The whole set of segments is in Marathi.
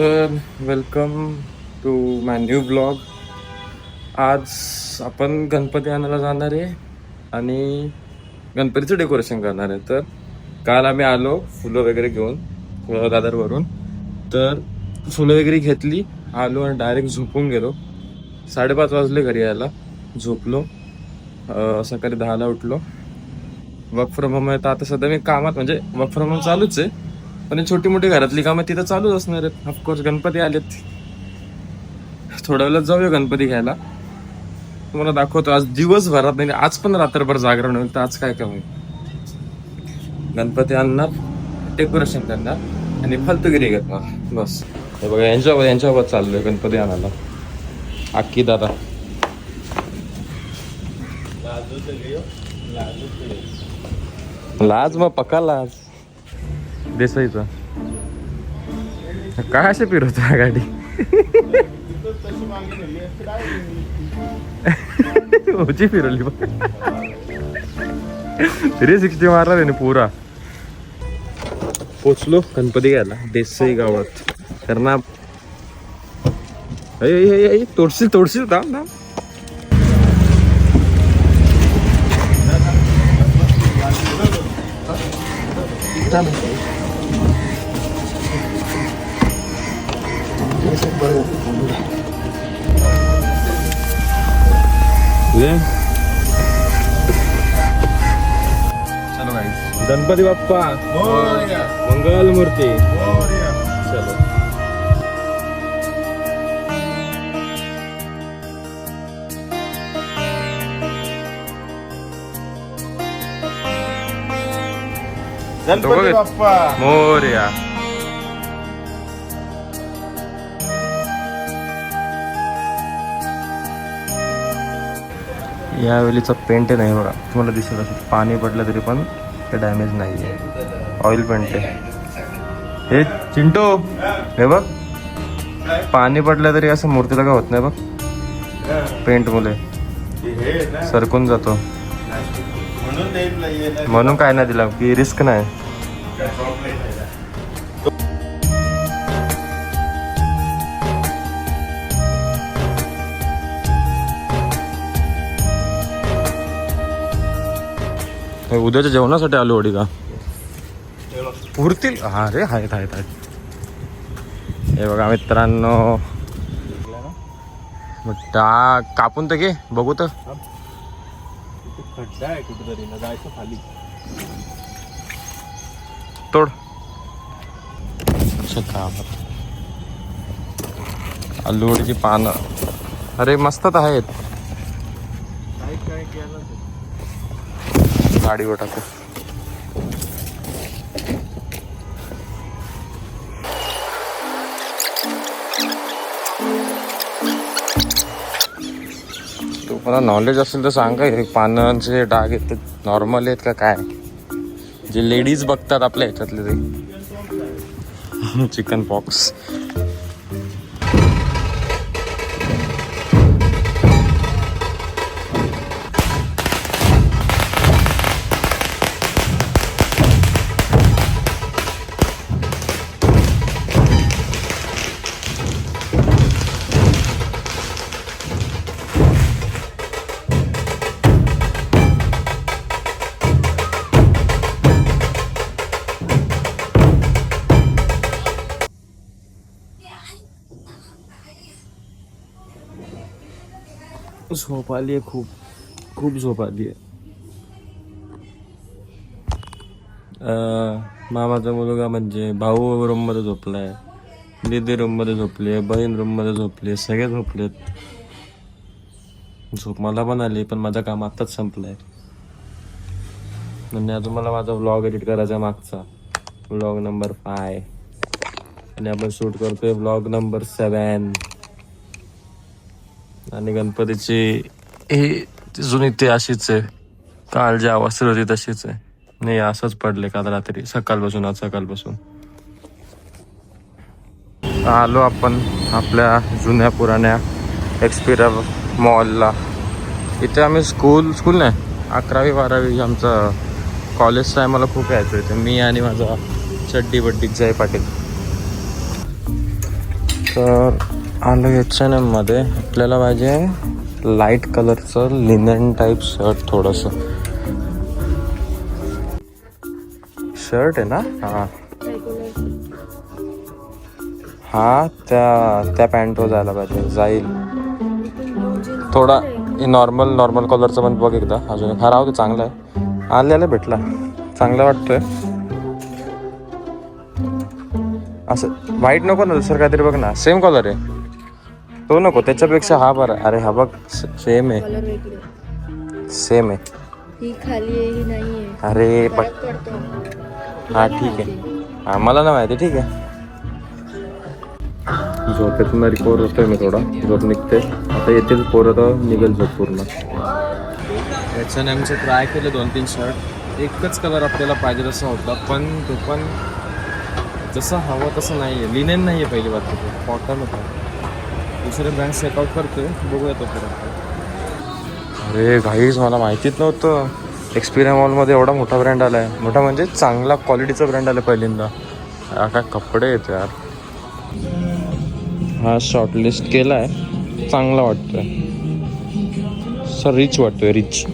तर welcome to my new blog. आज आपण गणपती आणायला जाणार आहे आणि गणपतीचं डेकोरेशन करणार आहे. तर काल आम्ही आलो फुलं वगैरे घेऊन दादरवरून. तर फुलं वगैरे घेतली, आलो आणि डायरेक्ट झोपून गेलो. 5:30 वाजले घरी यायला. झोपलो, सकाळी 10ला उठलो. वर्क फ्रॉम होम आहे तर आता सध्या मी कामात, म्हणजे वर्क फ्रॉम होम चालूच आहे, पण छोटी मोठी घरातली कामं तिथं चालूच असणार आहेत. ऑफकोर्स गणपती आलेत, थोड्या वेळात जाऊया गणपती घ्यायला. तुम्हाला दाखवतो आज दिवसभरात, नाही आज पण रात्रभर जागरण होईल. तर आज काय काय होईल, गणपती आणणार, डेकोरेशन करणार आणि फालतूगिरी घेणार बस. हे बघा यांच्यावर चाललोय गणपती आणायला. आक्की दादा लाज मग पक्का लाज देसाईचा काय असे फिरवतो गाडी. ओची फिरवली बघ, 360 मारला त्याने पुरा. पोचलो गणपती घ्यायला देसाई गावात. तर ना तोडशील थांब ना. चलो गाइस, गणपती बाप्पा मंगल मूर्ती. चलो गणपती बाप्पा मोरया. यावेळीचा पेंट नाही बघा, तुम्हाला दिसत असेल. पाणी पडलं तरी पण ते डॅमेज नाही आहे, ऑइल पेंट आहे. हे चिंटो हे बघ, पाणी पडलं तरी असं मूर्तीला काय होत नाही बघ. पेंट मुले सरकून जातो, म्हणून काय नाही दिला की रिस्क नाही. उद्याच्या जेवणासाठी आलो वडी का पुरतील. हा रे आहेत. हे बघा मित्रांनो, कापून तर घे बघू. तर खड्डा आहे कुठेतरी ना, जायचं खाली. तोड. आलूवडीची पानं अरे मस्त तर आहेत. काय केलं गाडीवर टाकू. तुम्हाला नॉलेज असेल तर सांगा, हे पानांचे डाग आहेत नॉर्मल आहेत का काय, जे लेडीज बघतात आपल्या ह्याच्यातले ते. Chicken pox. झोप आली आहे, खूप झोप आली आहे. मामाचा मुलगा म्हणजे भाऊ रूम मध्ये झोपलाय, दीदी रूम मध्ये झोपली, बहीण रूम मध्ये झोपली, सगळे झोपलेत. झोप मला पण आली, पण माझं काम आत्ताच संपलंय. म्हणजे अजून मला माझा व्लॉग एडिट करायचा, मागचा व्लॉग नंबर 5, आणि आपण शूट करतोय व्लॉग नंबर 7. आणि गणपतीची ही जुनी ती अशीच आहे, काल जी अवस्था होती तशीच आहे. नाही असंच पडले काल रात्री, सकाळपासून. आज सकाळपासून आलो आपण आपल्या जुन्या पुराण्या एक्सपिरा मॉलला. इथे आम्ही स्कूल नाही 11वी 12वी आमचं कॉलेज टायमाला खूप यायचो इथे, मी आणि माझा चड्डी बड्डी जय पाटील. तर आलो H&M मध्ये. आपल्याला पाहिजे लाईट कलरचं लिनन टाईप शर्ट. थोडंसं शर्ट आहे ना. हा त्या पॅन्टवर जायला पाहिजे. जाईल थोडा नॉर्मल कलरचं पण बघ एकदा. अजून हा राहू दे, चांगला आहे. आलेला भेटला, चांगला वाटतोय. असं व्हाईट नको ना, दुसरं काहीतरी बघ ना. सेम कलर आहे तो नको, त्याच्यापेक्षा हा बरं. अरे हा बघ, सेम आहे. सेम आहे. ही खाली आहे, ही नाही आहे. अरे फरक पडतो. हा ठीक आहे. हा मला नाही माहिती. ठीक आहे. झोपेतून रिकवर होतोय मी. थोडा झोप निघते आता. येतील पोरं तर निघेल झोप पूर्ण. H&Mचे ट्राय केले 2-3 शर्ट. एकच कलर आपल्याला पाहिजे तसा होता, पण तो पण जसं हवं तसं नाही आहे. लिनेन नाही आहे पहिली बात. कॉटन होता. दुसरे ब्रँड चेकआउट करतोय, बघूया तो पर्यंत. अरे घाईच, मला माहितीच नव्हतं एक्सपिरिया मॉलमध्ये एवढा मोठा ब्रँड आला आहे. मोठा म्हणजे चांगला क्वालिटीचा ब्रँड आला पहिल्यांदा. काय कपडे आहेत यार. हा शॉर्टलिस्ट केला आहे, चांगला वाटतोय. सर रिच वाटतोय, रिच.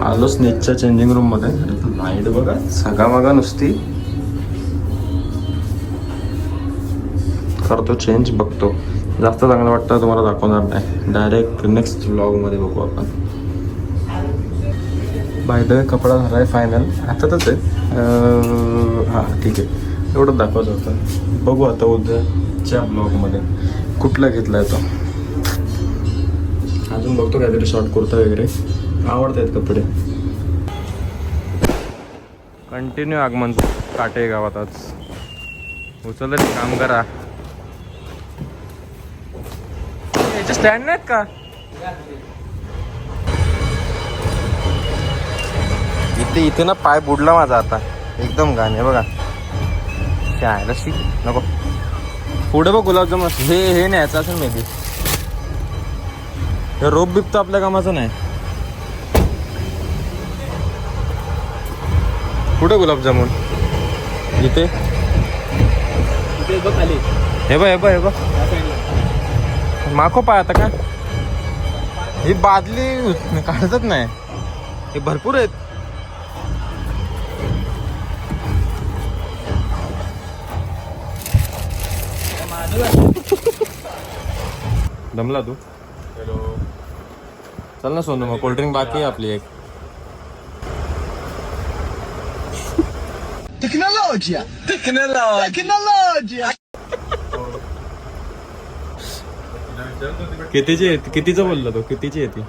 आलो स्नेचच्या चेंजिंग रूममध्ये. लाईट बघा सगामागा नुसती. करतो चेंज, बघतो. जास्त चांगलं वाटतं तुम्हाला दाखवणार नाही. डायरेक्ट नेक्स्ट व्लॉगमध्ये बघू आपण. बाय द वे कपडा झाला आहे फायनल. आताच आहे. हां ठीक आहे, एवढंच दाखवायचं होतं. बघू आता उद्याच्या ब्लॉगमध्ये कुठला घेतला आहे तो. अजून बघतो काहीतरी शॉर्ट कुर्ता वगैरे. आवडत आहेत कपडे. कंटिन्यू आगमन काटे गावात आज. उचललं काम करा. याचे स्टँड नाहीत का? इथे ना पाय बुडला माझा आता एकदम. गाणे बघा काय रशी नको. पुढे बघ गुलाबजाम. हे न्यायचं असेल मे बी. हे रोप बिप तर आपल्या कामाचं नाही. कुठे गुलाबजामुन? इथे बघ खाली. हे बघ माखो पाय आता का. ही बादली काढतच नाही. हे भरपूर आहेत. दमला तू? हॅलो. चल ना सोनू, मग कोल्ड्रिंक बाकी आहे आपली एक. टेक्नॉलॉजी. कितीचं बोलला तो? कितीची आहे ती?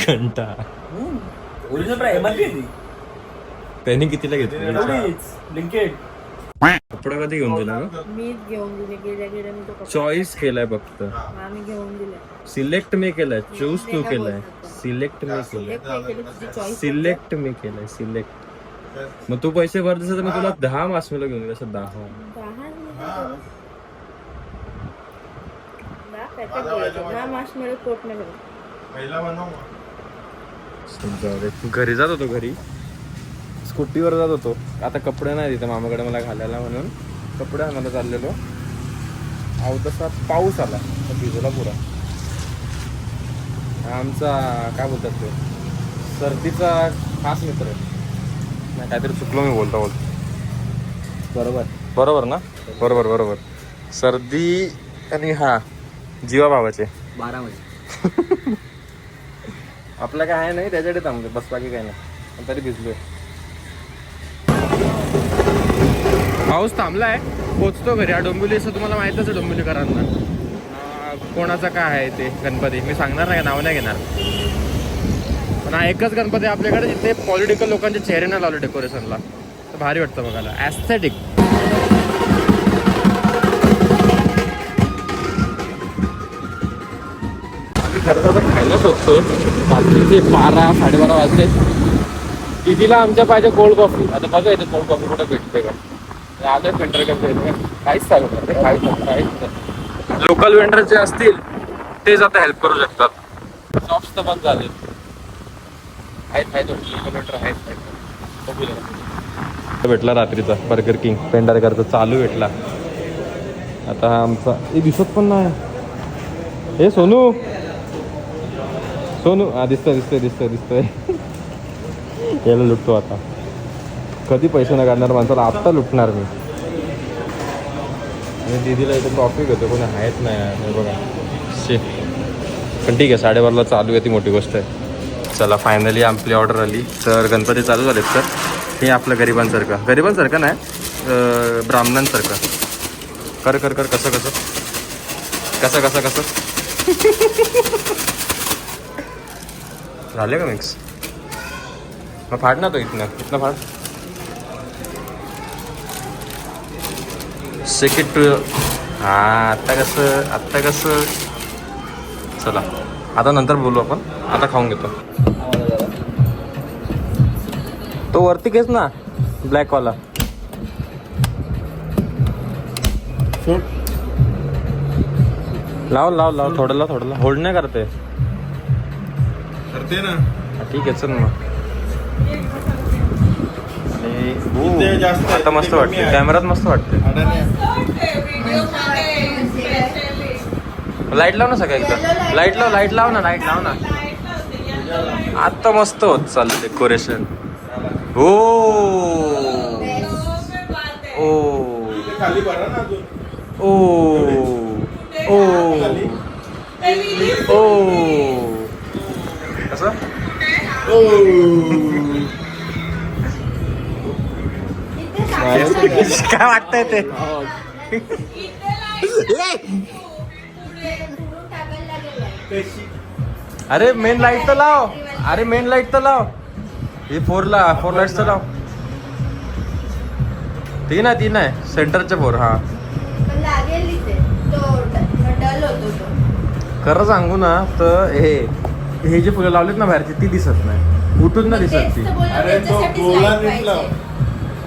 घंटा त्यांनी कितीला घेतली? कपडा कधी घेऊन दिला ग? मीच घेऊन दिले. गेल्या मी तो कपडा चॉईस केलाय फक्त. आम्ही घेऊन दिले. सिलेक्ट मी केलाय. चूज तू केलाय. सिलेक्ट मी केलाय. एक काय केलं तुझी चॉईस. सिलेक्ट मी केलाय. सिलेक्ट. मग तू पैसे भरत असेल तर मी तुला 10 मासमेलो घेऊन दिले. असं 10 पोट नाही पहिला बनव. घरी जात होतो. घरी स्कूटीवर जात होतो. आता कपडे नाही तिथे मामाकडे मला घालायला म्हणून कपडे आणायला चाललेलो. अहो तसा पाऊस आला तर भिजला पुरा. आमचा काय बोलतात ते सर्दीचा खास मित्र आहे. नाही काहीतरी चुकलो मी बोलतो. बरोबर ना. बरोबर. सर्दी आणि हा जीवा भावाचे 12 वाजता. आपलं काय आहे नाही त्याच्याकडे थांबले बस, बाकी काय नाही. पण तरी भिजलोय. पाऊस थांबलाय. पोचतो घरी. हा डोंबिवली असं तुम्हाला माहितच आहे. डोंबिवलीकरांना कोणाचा काय आहे ते गणपती मी सांगणार नाही, नाव नाही घेणार. पण हा एकच गणपती आपल्याकडे जिथे पॉलिटिकल लोकांचे चेहरे नाही लावले डेकोरेशनला. तर भारी वाटतं बघायला. ॲस्थेटिक. खायला शोधतोय. रात्रीचे 12-12:30 वाजले. दिदीला आमच्या पाहिजे कोल्ड कॉफी. आता बघा येते कोल्ड कॉफी कुठे भेटते का. आलोय फिल्टर कॅफे. काहीच चालू काहीच. लोकल वेंडर जे असतील तेच आता हेल्प करू शकतात. शॉप्स तर बंद झाले आहेत. लोकल वेंडर आहेत. भेटला रात्रीचा बर्गर किंग पेंढारकरचा चालू भेटला. आता हा आमचा हे दिसत पण नाही. हे सोनू सोनू हा दिसतोय याला लुटतो आता. कधी पैसे नाही काढणार माणसाला, आत्ता लुटणार मी. आणि दीदीला इथे कॉफी घेतो, कोणी आहेत नाही हे बघा शे. पण ठीक आहे 12:30ला चालू आहे, ती मोठी गोष्ट आहे. चला फायनली आपली ऑर्डर आली. तर गणपती चालू झालेत. तर हे आपलं गरिबांसारखं नाही, ब्राह्मणांसारखं. कर कर कर कसं झाले का मिक्स? मग फाड ना तो इथनं फाड. सेकंड टू हां आत्ता कसं. चला आता नंतर बोलू आपण, आता खाऊन घेतो. तो वरती घेस ना ब्लॅकवाला. लाव थोडं होल्ड नाही करते ना. ठीक आहे चल मग. इथे जास्त आहे, आता मस्त इथे वाटते कमी आहे. कॅमेरात मस्त वाटते. लाईट लाव ना सगळं एकदा. लाईट लाव ना. आता मस्त होत चाललं डेकोरेशन. हो खाली भरा ना अजून. ओ कसं काय वाटतंय ते? अरे मेन लाईट तर लाव. ही फोर लाईट्स तर लाव. तीन आहे सेंटरचे 4. हा खरं सांगू ना तर हे जे फुलं लावलेत ना बाहेरची ती दिसत नाही, उठून ना दिसत ती. अरे तो गोला नीटला.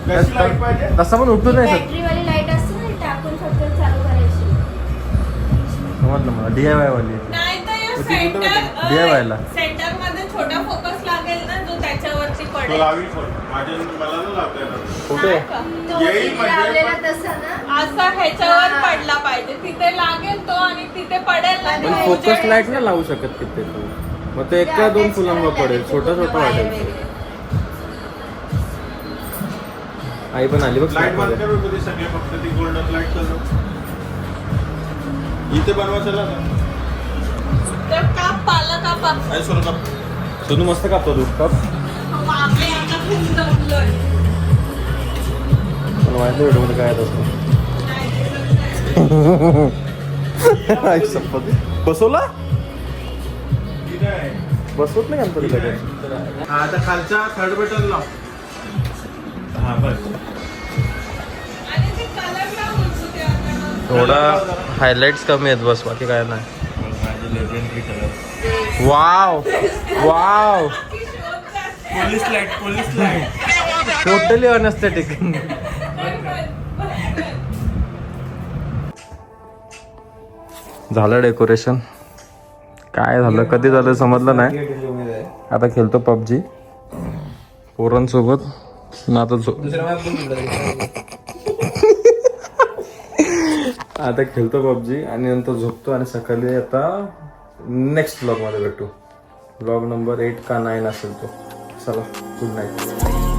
कशी लाईट पाहिजे? तसं पण उठून नाही दिसत. बॅटरीवाली लाईट असते ना, टाकून फक्त चालू करायची. समजलं मला. DIY वाली DIY ला सेंटर मध्ये छोटा फोकस लागेल ना, जो त्याच्यावरती तो पडेल. लावी पण. मला ना लावता येणार. कुठे? तो येईल म्हणजे लावलेला पण- तसा ना. असा ह्याच्यावर पडला पाहिजे, तिथे लागेल तो आणि तिथे पडेल ना. पण ते फोकस उजेड- लाईट नाही लावू शकत किती तू. मग ते 1-2 फुलांवर पडेल, छोटं वाटेल. आई पण आली बघ लाईट बंद मध्ये. करू कधी सगळे, फक्त ती गोल्डन लाईट करू. इथे बनवायचं ना. तर काप, पाला कापा. आई सोनं काप. सोनू मस्त कापतो दूध काप. बापरे, आता खूप दमलोय. मला माहिती व्हिडिओ मध्ये काय असतं. बसवला की नाही? बसवत नाही गणपती लगेच. हा, आता खालच्या थर्ड बटन लाव. हा बस. आणि ते कलर लावून होतो ते आता. थोडा हायलाइट्स कमी आहेत बस, बाकी काय नाही. वाव की शोध करते. Police light. टोटली अनस्थेटिक. झालं डेकोरेशन. काय झालं कधी झालं समजलं नाही. आता खेळतो PUBG पोरांसोबत ना. आता खेळतो PUBG आणि नंतर झोपतो आणि सकाळी आता नेक्स्ट ब्लॉग मध्ये भेटू. ब्लॉग नंबर 8 का 9 असेल तो. चला गुड नाईट.